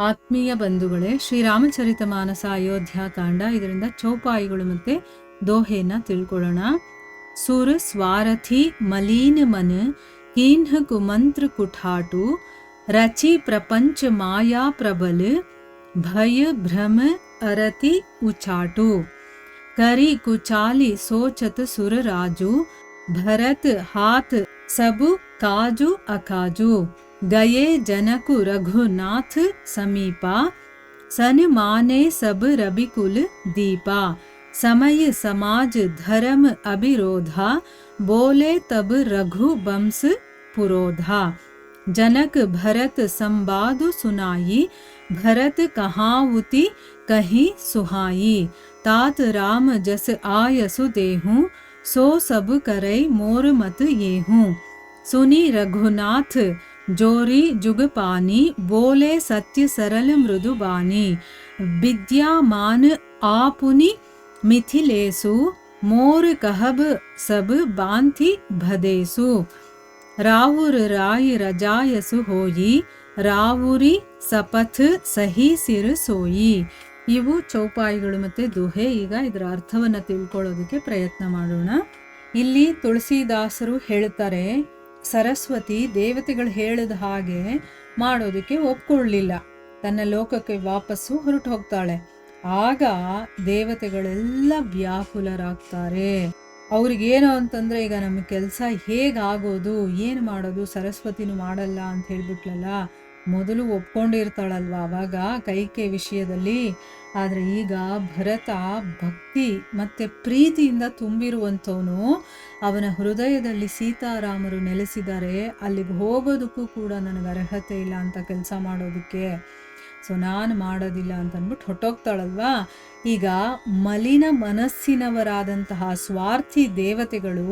ಆತ್ಮೀಯ ಬಂಧುಗಳೇ, ಶ್ರೀರಾಮಚರಿತ ಮಾನಸ ಅಯೋಧ್ಯಾಕಾಂಡ, ಇದರಿಂದ ಚೌಪಾಯಿಗಳು ಮತ್ತೆ ದೋಹೆಯನ್ನ ತಿಳ್ಕೊಳ್ಳೋಣ. ಸುರ ಸ್ವಾರಥಿ ಮಲೀನ ಮನ ಕೀನ್ಹ ಕುಮಂತ್ರ ಕುಠಾಟು ರಚಿ ಪ್ರಪಂಚ ಮಾಯಾ ಪ್ರಬಲ ಭಯ ಭ್ರಮ ಅರತಿ ಉಚಾಟು ಕರಿ ಕುಚಾಲಿ ಸೋಚತ ಸುರ ರಾಜು ಭರತ್ ಹಾತ್ ಸಬು ಕಾಜು ಅಕಾಜು गये जनकु रघुनाथ समीपा सन माने सब रविकुल दीपा समय समाज धर्म अभिरोधा बोले तब रघु बंस पुरोधा जनक भरत संवाद सुनाई भरत कहावुति कहीं सुहाई तात राम जस आयसु देहूं सो सब करे मोर मत येहूं सुनी रघुनाथ जोरी जुगपानी बोले सत्य सरल मृदुबानी विद्यामान आपुनि मिथिलेसु मोर कहब सब बांथि भदेसु रावुर राय रजायसु होई रावुरी सपथ सही सिर सोई. ಇವು ಚೌಪಾಯಿಗಳು ಮತ್ತೆ ದೋಹೆ. ಈಗ ಇದರ ಅರ್ಥವನ್ನ ತಿಳ್ಕೊಳ್ಳೋದಕ್ಕೆ ಪ್ರಯತ್ನ ಮಾಡೋಣ. ಇಲ್ಲಿ ತುಳಸಿದಾಸರು ಹೇಳ್ತಾರೆ, ಸರಸ್ವತಿ ದೇವತೆಗಳು ಹೇಳಿದ ಹಾಗೆ ಮಾಡೋದಕ್ಕೆ ಒಪ್ಕೊಳ್ಳಿಲ್ಲ. ತನ್ನ ಲೋಕಕ್ಕೆ ವಾಪಸ್ಸು ಹೊರಟು ಹೋಗ್ತಾಳೆ. ಆಗ ದೇವತೆಗಳೆಲ್ಲ ವ್ಯಾಕುಲರಾಗ್ತಾರೆ. ಅವ್ರಿಗೇನು ಅಂತಂದ್ರೆ, ಈಗ ನಮ್ಮ ಕೆಲಸ ಹೇಗಾಗೋದು, ಏನು ಮಾಡೋದು, ಸರಸ್ವತಿನೂ ಮಾಡಲ್ಲ ಅಂತ ಹೇಳ್ಬಿಟ್ಲಲ್ಲ. ಮೊದಲು ಒಪ್ಕೊಂಡಿರ್ತಾಳಲ್ವ ಅವಾಗ ಕೈಕೆ ವಿಷಯದಲ್ಲಿ. ಆದರೆ ಈಗ ಭರತ ಭಕ್ತಿ ಮತ್ತು ಪ್ರೀತಿಯಿಂದ ತುಂಬಿರುವಂಥವನು. ಅವನ ಹೃದಯದಲ್ಲಿ ಸೀತಾರಾಮರು ನೆಲೆಸಿದ್ದಾರೆ. ಅಲ್ಲಿಗೆ ಹೋಗೋದಕ್ಕೂ ಕೂಡ ನನಗೆ ಅರ್ಹತೆ ಇಲ್ಲ ಅಂತ ಕೆಲಸ ಮಾಡೋದಕ್ಕೆ, ಸೊ ನಾನು ಮಾಡೋದಿಲ್ಲ ಅಂತ ಅಂದ್ಬಿಟ್ಟು ಹೊಟ್ಟೋಗ್ತಾಳಲ್ವಾ. ಈಗ ಮಲಿನ ಮನಸ್ಸಿನವರಾದಂತಹ ಸ್ವಾರ್ಥಿ ದೇವತೆಗಳು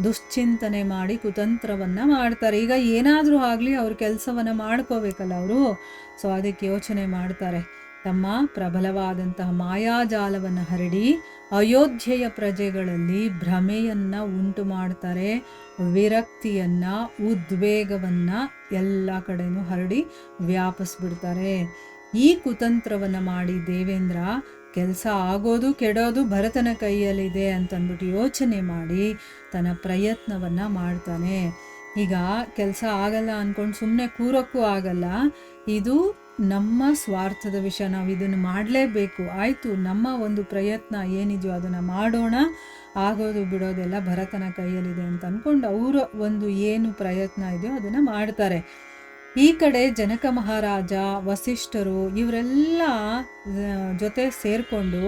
ದುಶ್ಚಿಂತನೆ ಮಾಡಿ ಕುತಂತ್ರವನ್ನು ಮಾಡ್ತಾರೆ. ಈಗ ಏನಾದರೂ ಆಗಲಿ ಅವ್ರ ಕೆಲಸವನ್ನು ಮಾಡ್ಕೋಬೇಕಲ್ಲ ಅವರು. ಸೊ ಅದಕ್ಕೆ ಯೋಚನೆ ಮಾಡ್ತಾರೆ. ತಮ್ಮ ಪ್ರಬಲವಾದಂತಹ ಮಾಯಾಜಾಲವನ್ನು ಹರಡಿ ಅಯೋಧ್ಯೆಯ ಪ್ರಜೆಗಳಲ್ಲಿ ಭ್ರಮೆಯನ್ನು ಉಂಟು ಮಾಡ್ತಾರೆ. ವಿರಕ್ತಿಯನ್ನು, ಉದ್ವೇಗವನ್ನು ಎಲ್ಲ ಕಡೆನೂ ಹರಡಿ ವ್ಯಾಪಿಸ್ಬಿಡ್ತಾರೆ. ಈ ಕುತಂತ್ರವನ್ನು ಮಾಡಿ ದೇವೇಂದ್ರ ಕೆಲಸ ಆಗೋದು ಕೆಡೋದು ಭರತನ ಕೈಯಲ್ಲಿದೆ ಅಂತಂದ್ಬಿಟ್ಟು ಯೋಚನೆ ಮಾಡಿ ತನ್ನ ಪ್ರಯತ್ನವನ್ನು ಮಾಡ್ತಾನೆ. ಈಗ ಕೆಲಸ ಆಗಲ್ಲ ಅಂದ್ಕೊಂಡು ಸುಮ್ಮನೆ ಕೂರೋಕ್ಕೂ ಆಗಲ್ಲ. ಇದು ನಮ್ಮ ಸ್ವಾರ್ಥದ ವಿಷಯ, ನಾವು ಇದನ್ನು ಮಾಡಲೇಬೇಕು. ಆಯಿತು, ನಮ್ಮ ಒಂದು ಪ್ರಯತ್ನ ಏನಿದೆಯೋ ಅದನ್ನು ಮಾಡೋಣ, ಆಗೋದು ಬಿಡೋದೆಲ್ಲ ಭರತನ ಕೈಯಲ್ಲಿದೆ ಅಂತ ಅಂದ್ಕೊಂಡು ಅವರ ಒಂದು ಏನು ಪ್ರಯತ್ನ ಇದೆಯೋ ಅದನ್ನು ಮಾಡ್ತಾರೆ. ಈ ಕಡೆ ಜನಕ ಮಹಾರಾಜ, ವಸಿಷ್ಠರು ಇವರೆಲ್ಲ ಜೊತೆ ಸೇರಿಕೊಂಡು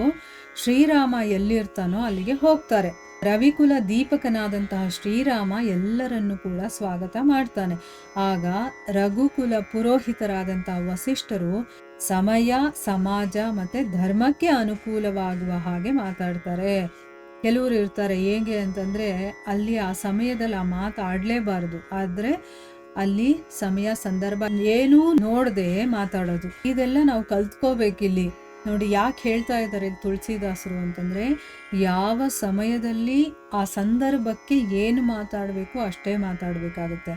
ಶ್ರೀರಾಮ ಎಲ್ಲಿರ್ತಾನೋ ಅಲ್ಲಿಗೆ ಹೋಗ್ತಾರೆ. ರವಿಕುಲ ದೀಪಕನಾದಂತಹ ಶ್ರೀರಾಮ ಎಲ್ಲರನ್ನೂ ಕೂಡ ಸ್ವಾಗತ ಮಾಡ್ತಾನೆ. ಆಗ ರಘುಕುಲ ಪುರೋಹಿತರಾದಂತಹ ವಸಿಷ್ಠರು ಸಮಯ, ಸಮಾಜ ಮತ್ತು ಧರ್ಮಕ್ಕೆ ಅನುಕೂಲವಾಗುವ ಹಾಗೆ ಮಾತಾಡ್ತಾರೆ. ಕೆಲವರು ಇರ್ತಾರೆ ಹೇಗೆ ಅಂತಂದರೆ, ಅಲ್ಲಿ ಆ ಸಮಯದಲ್ಲಿ ಆ ಮಾತಾಡಲೇಬಾರ್ದು, ಆದರೆ ಅಲ್ಲಿ ಸಮಯ ಸಂದರ್ಭ ಏನೂ ನೋಡದೆ ಮಾತಾಡೋದು. ಇದೆಲ್ಲ ನಾವು ಕಲ್ತ್ಕೋಬೇಕಿಲ್ಲಿ. ನೋಡಿ ಯಾಕೆ ಹೇಳ್ತಾ ಇದ್ದಾರೆ ತುಳಸಿದಾಸರು ಅಂತಂದರೆ, ಯಾವ ಸಮಯದಲ್ಲಿ ಆ ಸಂದರ್ಭಕ್ಕೆ ಏನು ಮಾತಾಡಬೇಕು ಅಷ್ಟೇ ಮಾತಾಡಬೇಕಾಗುತ್ತೆ.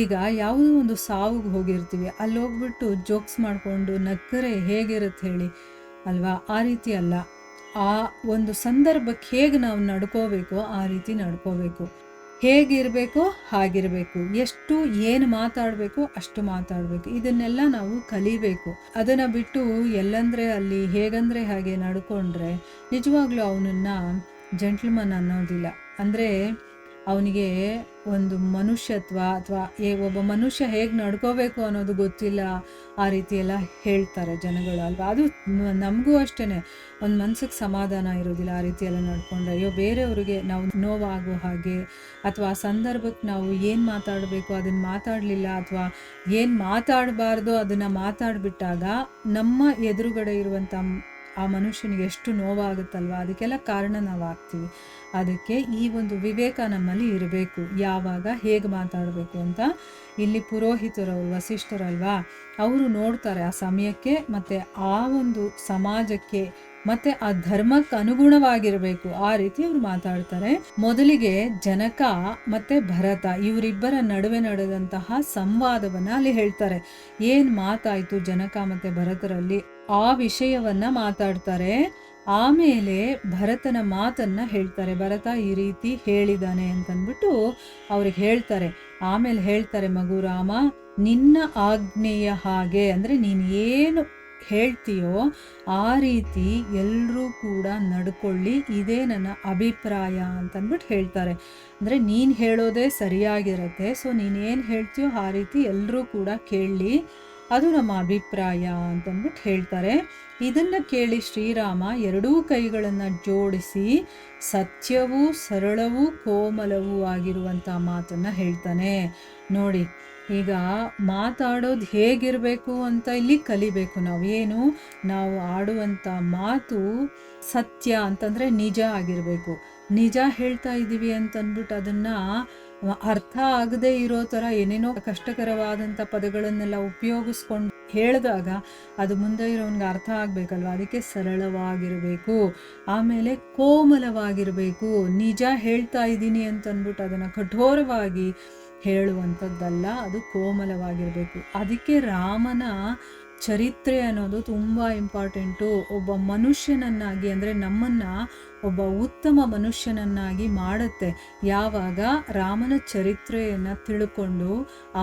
ಈಗ ಯಾವುದೋ ಒಂದು ಸಾವಿಗೆ ಹೋಗಿರ್ತೀವಿ, ಅಲ್ಲಿ ಹೋಗ್ಬಿಟ್ಟು ಜೋಕ್ಸ್ ಮಾಡಿಕೊಂಡು ನಕ್ಕರೆ ಹೇಗಿರುತ್ತೆ ಹೇಳಿ ಅಲ್ವಾ? ಆ ರೀತಿ ಅಲ್ಲ. ಆ ಒಂದು ಸಂದರ್ಭಕ್ಕೆ ಹೇಗೆ ನಾವು ನಡ್ಕೋಬೇಕೋ ಆ ರೀತಿ ನಡ್ಕೋಬೇಕು. ಹೇಗಿರಬೇಕೋ ಹಾಗಿರಬೇಕು. ಎಷ್ಟು ಏನು ಮಾತಾಡಬೇಕು ಅಷ್ಟು ಮಾತಾಡಬೇಕು. ಇದನ್ನೆಲ್ಲ ನಾವು ಕಲಿಬೇಕು. ಅದನ್ನು ಬಿಟ್ಟು ಎಲ್ಲಂದರೆ ಅಲ್ಲಿ ಹೇಗಂದರೆ ಹಾಗೆ ನಡ್ಕೊಂಡ್ರೆ ನಿಜವಾಗ್ಲೂ ಅವನನ್ನು ಜೆಂಟ್ಲ್ಮನ್ ಅನ್ನೋದಿಲ್ಲ. ಅಂದರೆ ಅವನಿಗೆ ಒಂದು ಮನುಷ್ಯತ್ವ ಅಥವಾ ಒಬ್ಬ ಮನುಷ್ಯ ಹೇಗೆ ನಡ್ಕೋಬೇಕು ಅನ್ನೋದು ಗೊತ್ತಿಲ್ಲ. ಆ ರೀತಿ ಎಲ್ಲ ಹೇಳ್ತಾರೆ ಜನಗಳು ಅಲ್ವಾ? ಅದು ನಮಗೂ ಅಷ್ಟೇ ಒಂದು ಮನ್ಸಿಗೆ ಸಮಾಧಾನ ಇರೋದಿಲ್ಲ ಆ ರೀತಿ ಎಲ್ಲ ನಡ್ಕೊಂಡ್ರೆ. ಅಯ್ಯೋ, ಬೇರೆಯವ್ರಿಗೆ ನಾವು ನೋವಾಗೋ ಹಾಗೆ, ಅಥವಾ ಆ ಸಂದರ್ಭಕ್ಕೆ ನಾವು ಏನು ಮಾತಾಡಬೇಕು ಅದನ್ನು ಮಾತಾಡಲಿಲ್ಲ, ಅಥವಾ ಏನು ಮಾತಾಡಬಾರ್ದು ಅದನ್ನು ಮಾತಾಡಿಬಿಟ್ಟಾಗ ನಮ್ಮ ಎದುರುಗಡೆ ಇರುವಂಥ ಆ ಮನುಷ್ಯನಿಗೆ ಎಷ್ಟು ನೋವಾಗುತ್ತಲ್ವ, ಅದಕ್ಕೆಲ್ಲ ಕಾರಣ ನಾವು ಆಗ್ತೀವಿ. ಅದಕ್ಕೆ ಈ ಒಂದು ವಿವೇಕ ನಮ್ಮಲ್ಲಿ ಇರಬೇಕು, ಯಾವಾಗ ಹೇಗೆ ಮಾತಾಡಬೇಕು ಅಂತ. ಇಲ್ಲಿ ಪುರೋಹಿತರವರು, ವಸಿಷ್ಠರಲ್ವಾ, ಅವರು ನೋಡ್ತಾರೆ ಆ ಸಮಯಕ್ಕೆ ಮತ್ತು ಆ ಒಂದು ಸಮಾಜಕ್ಕೆ ಮತ್ತೆ ಆ ಧರ್ಮಕ್ಕೆ ಅನುಗುಣವಾಗಿರಬೇಕು, ಆ ರೀತಿ ಅವ್ರು ಮಾತಾಡ್ತಾರೆ. ಮೊದಲಿಗೆ ಜನಕ ಮತ್ತೆ ಭರತ ಇವರಿಬ್ಬರ ನಡುವೆ ನಡೆದಂತಹ ಸಂವಾದವನ್ನ ಅಲ್ಲಿ ಹೇಳ್ತಾರೆ. ಏನ್ ಮಾತಾಯ್ತು ಜನಕ ಮತ್ತೆ ಭರತರಲ್ಲಿ ಆ ವಿಷಯವನ್ನ ಮಾತಾಡ್ತಾರೆ. ಆಮೇಲೆ ಭರತನ ಮಾತನ್ನ ಹೇಳ್ತಾರೆ. ಭರತ ಈ ರೀತಿ ಹೇಳಿದಾನೆ ಅಂತಂದ್ಬಿಟ್ಟು ಅವ್ರಿಗೆ ಹೇಳ್ತಾರೆ. ಆಮೇಲೆ ಹೇಳ್ತಾರೆ, ಮಗು ರಾಮ, ನಿನ್ನ ಆಜ್ಞೆಯ ಹಾಗೆ ಅಂದ್ರೆ ನೀನ್ ಏನು ಹೇಳ್ತೀಯೋ ಆ ರೀತಿ ಎಲ್ಲರೂ ಕೂಡ ನಡ್ಕೊಳ್ಳಿ, ಇದೇ ನನ್ನ ಅಭಿಪ್ರಾಯ ಅಂತಂದ್ಬಿಟ್ಟು ಹೇಳ್ತಾರೆ. ಅಂದರೆ ನೀನು ಹೇಳೋದೇ ಸರಿಯಾಗಿರುತ್ತೆ, ಸೊ ನೀನೇನು ಹೇಳ್ತೀಯೋ ಆ ರೀತಿ ಎಲ್ಲರೂ ಕೂಡ ಕೇಳಲಿ, ಅದು ನಮ್ಮ ಅಭಿಪ್ರಾಯ ಅಂತಂದ್ಬಿಟ್ಟು ಹೇಳ್ತಾರೆ. ಇದನ್ನು ಕೇಳಿ ಶ್ರೀರಾಮ ಎರಡೂ ಕೈಗಳನ್ನು ಜೋಡಿಸಿ ಸತ್ಯವೂ ಸರಳವೂ ಕೋಮಲವೂ ಆಗಿರುವಂಥ ಮಾತನ್ನು ಹೇಳ್ತಾನೆ. ನೋಡಿ, ಈಗ ಮಾತಾಡೋದು ಹೇಗಿರಬೇಕು ಅಂತ ಇಲ್ಲಿ ಕಲಿಬೇಕು ನಾವು. ಏನು, ನಾವು ಆಡುವಂಥ ಮಾತು ಸತ್ಯ ಅಂತಂದರೆ ನಿಜ ಆಗಿರಬೇಕು. ನಿಜ ಹೇಳ್ತಾ ಇದ್ದೀವಿ ಅಂತಂದ್ಬಿಟ್ಟು ಅದನ್ನು ಅರ್ಥ ಆಗದೆ ಇರೋ ಥರ ಏನೇನೋ ಕಷ್ಟಕರವಾದಂಥ ಪದಗಳನ್ನೆಲ್ಲ ಉಪಯೋಗಿಸ್ಕೊಂಡು ಹೇಳಿದಾಗ ಅದು ಮುಂದೆ ಇರೋನ್ಗೆ ಅರ್ಥ ಆಗಬೇಕಲ್ವ. ಅದಕ್ಕೆ ಸರಳವಾಗಿರಬೇಕು, ಆಮೇಲೆ ಕೋಮಲವಾಗಿರಬೇಕು. ನಿಜ ಹೇಳ್ತಾ ಇದ್ದೀನಿ ಅಂತಂದ್ಬಿಟ್ಟು ಅದನ್ನು ಕಠೋರವಾಗಿ ಹೇಳುವಂಥದ್ದಲ್ಲ, ಅದು ಕೋಮಲವಾಗಿರಬೇಕು. ಅದಕ್ಕೆ ರಾಮನ ಚರಿತ್ರೆ ಅನ್ನೋದು ತುಂಬ ಇಂಪಾರ್ಟೆಂಟು. ಒಬ್ಬ ಮನುಷ್ಯನನ್ನಾಗಿ ಅಂದರೆ ನಮ್ಮನ್ನು ಒಬ್ಬ ಉತ್ತಮ ಮನುಷ್ಯನನ್ನಾಗಿ ಮಾಡುತ್ತೆ. ಯಾವಾಗ ರಾಮನ ಚರಿತ್ರೆಯನ್ನು ತಿಳ್ಕೊಂಡು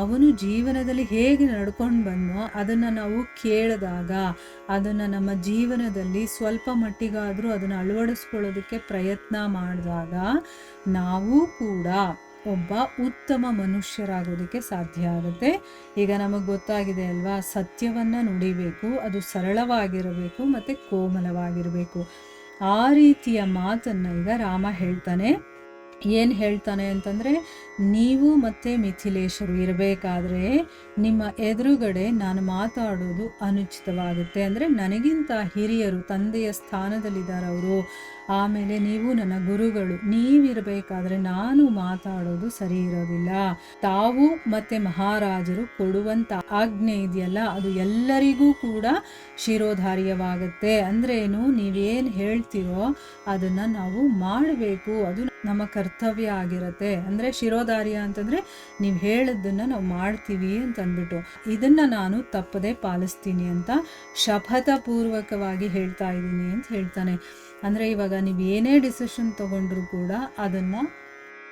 ಅವನು ಜೀವನದಲ್ಲಿ ಹೇಗೆ ನಡ್ಕೊಂಡು ಬಂದೋ ಅದನ್ನು ನಾವು ಕೇಳಿದಾಗ, ಅದನ್ನು ನಮ್ಮ ಜೀವನದಲ್ಲಿ ಸ್ವಲ್ಪ ಮಟ್ಟಿಗಾದರೂ ಅದನ್ನು ಅಳವಡಿಸ್ಕೊಳ್ಳೋದಕ್ಕೆ ಪ್ರಯತ್ನ ಮಾಡಿದಾಗ ನಾವು ಕೂಡ ಒಬ್ಬ ಉತ್ತಮ ಮನುಷ್ಯರಾಗೋದಕ್ಕೆ ಸಾಧ್ಯ ಆಗುತ್ತೆ. ಈಗ ನಮಗೆ ಗೊತ್ತಾಗಿದೆ ಅಲ್ವಾ, ಸತ್ಯವನ್ನು ನುಡಿಬೇಕು, ಅದು ಸರಳವಾಗಿರಬೇಕು ಮತ್ತು ಕೋಮಲವಾಗಿರಬೇಕು. ಆ ರೀತಿಯ ಮಾತನ್ನು ಈಗ ರಾಮ ಹೇಳ್ತಾನೆ. ಏನು ಹೇಳ್ತಾನೆ ಅಂತಂದರೆ, ನೀವು ಮತ್ತು ಮಿಥಿಲೇಶರು ಇರಬೇಕಾದ್ರೆ ನಿಮ್ಮ ಎದುರುಗಡೆ ನಾನು ಮಾತಾಡೋದು ಅನುಚಿತವಾಗುತ್ತೆ. ಅಂದರೆ ನನಗಿಂತ ಹಿರಿಯರು, ತಂದೆಯ ಸ್ಥಾನದಲ್ಲಿದ್ದಾರೆ ಅವರು, ಆಮೇಲೆ ನೀವು ನನ್ನ ಗುರುಗಳು, ನೀವಿರಬೇಕಾದ್ರೆ ನಾನು ಮಾತಾಡೋದು ಸರಿ ಇರೋದಿಲ್ಲ. ತಾವು ಮತ್ತು ಮಹಾರಾಜರು ಕೊಡುವಂಥ ಆಜ್ಞೆ ಇದೆಯಲ್ಲ ಅದು ಎಲ್ಲರಿಗೂ ಕೂಡ ಶಿರೋಧಾರ್ಯವಾಗುತ್ತೆ. ಅಂದ್ರೇನು, ನೀವೇನು ಹೇಳ್ತೀರೋ ಅದನ್ನು ನಾವು ಮಾಡಬೇಕು, ಅದು ನಮ್ಮ ಕರ್ತವ್ಯ ಆಗಿರುತ್ತೆ. ಅಂದರೆ ಶಿರೋಧಾರ್ಯ ಅಂತಂದರೆ ನೀವು ಹೇಳಿದ್ದನ್ನು ನಾವು ಮಾಡ್ತೀವಿ ಅಂತ ಅಂದ್ಬಿಟ್ಟು, ಇದನ್ನು ನಾನು ತಪ್ಪದೆ ಪಾಲಿಸ್ತೀನಿ ಅಂತ ಶಪಥಪೂರ್ವಕವಾಗಿ ಹೇಳ್ತಾ ಇದ್ದೀನಿ ಅಂತ ಹೇಳ್ತಾನೆ. ಅಂದರೆ ಇವಾಗ ನೀವು ಏನೇ ಡಿಸಿಷನ್ ತೊಗೊಂಡ್ರೂ ಕೂಡ ಅದನ್ನು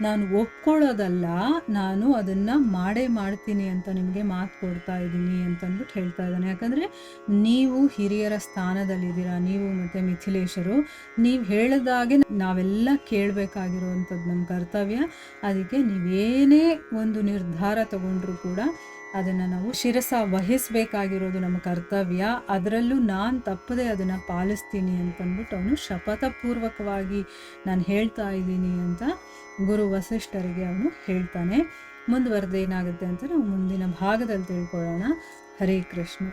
ನಾನು ಒಪ್ಕೊಳ್ಳೋದಲ್ಲ, ನಾನು ಅದನ್ನು ಮಾಡೇ ಮಾಡ್ತೀನಿ ಅಂತ ನಿಮಗೆ ಮಾತು ಕೊಡ್ತಾ ಇದ್ದೀನಿ ಅಂತಂದ್ಬಿಟ್ಟು ಹೇಳ್ತಾ ಇದ್ದಾನೆ. ಯಾಕಂದರೆ ನೀವು ಹಿರಿಯರ ಸ್ಥಾನದಲ್ಲಿದ್ದೀರಾ, ನೀವು ಮತ್ತು ಮಿಥಿಲೇಶರು, ನೀವು ಹೇಳಿದಾಗೆ ನಾವೆಲ್ಲ ಕೇಳಬೇಕಾಗಿರುವಂಥದ್ದು ನಮ್ಮ ಕರ್ತವ್ಯ. ಅದಕ್ಕೆ ನೀವೇನೇ ಒಂದು ನಿರ್ಧಾರ ತಗೊಂಡ್ರೂ ಕೂಡ ಅದನ್ನು ನಾವು ಶಿರಸ ವಹಿಸಬೇಕಾಗಿರೋದು ನಮ್ಮ ಕರ್ತವ್ಯ. ಅದರಲ್ಲೂ ನಾನು ತಪ್ಪದೆ ಅದನ್ನು ಪಾಲಿಸ್ತೀನಿ ಅಂತಂದ್ಬಿಟ್ಟು ಅವನು ಶಪಥಪೂರ್ವಕವಾಗಿ ನಾನು ಹೇಳ್ತಾ ಇದ್ದೀನಿ ಅಂತ ಗುರು ವಸಿಷ್ಠರಿಗೆ ಅವನು ಹೇಳ್ತಾನೆ. ಮುಂದುವರೆದು ಏನಾಗುತ್ತೆ ಅಂತ ನಾವು ಮುಂದಿನ ಭಾಗದಲ್ಲಿ ತಿಳ್ಕೊಳ್ಳೋಣ. ಹರೇ ಕೃಷ್ಣ.